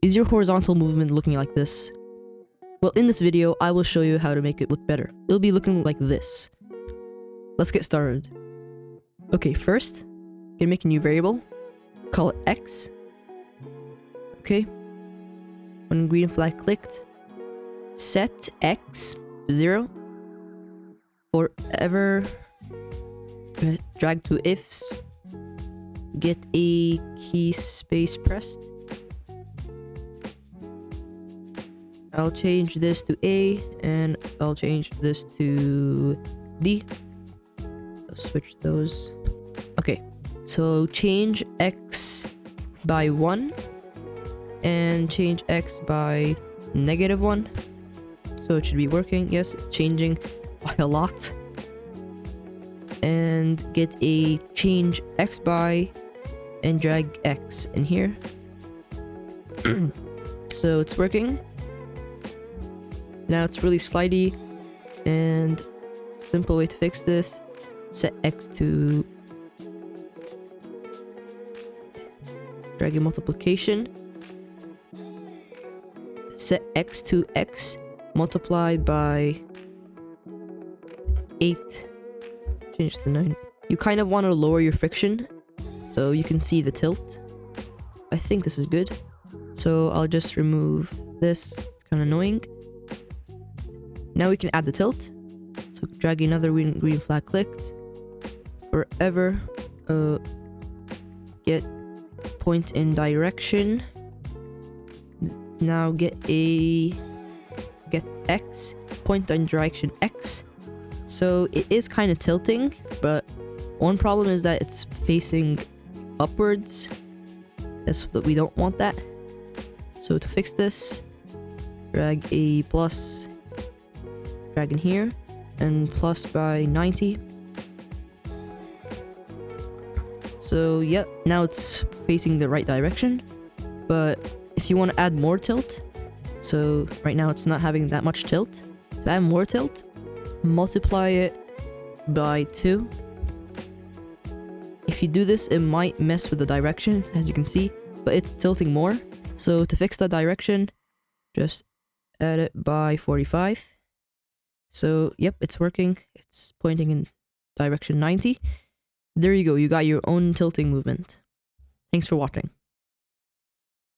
Is your horizontal movement looking like this? Well, in this video, I will show you how to make it look better. It'll be looking like this. Let's get started. Okay, first, I'm gonna make a new variable. Call it x. Okay. When green flag clicked, set x to 0. Forever. Drag to ifs. Get a key space pressed. I'll change this to A, and I'll change this to D. I'll switch those. Okay, so change X by 1, and change X by -1. So it should be working. Yes, it's changing by a lot. And get a change X by, and drag X in here. So it's working. Now it's really slidey, and simple way to fix this, set X to drag a multiplication, set X to X multiplied by 8, change to 9. You kind of want to lower your friction so you can see the tilt. I think this is good, so I'll just remove this. It's kind of annoying. Now we can add the tilt. So drag another green flag clicked. Forever. Get point in direction. Now get X. Point in direction X. So it is kind of tilting, but one problem is that it's facing upwards. We don't want that. So to fix this, drag a plus. Drag in here, and plus by 90. So yep, now it's facing the right direction. But if you want to add more tilt, so right now it's not having that much tilt. To add more tilt, multiply it by 2. If you do this, it might mess with the direction, as you can see, but it's tilting more. So to fix that direction, just add it by 45. So, yep, it's working. It's pointing in direction 90. There you go. You got your own tilting movement. Thanks for watching.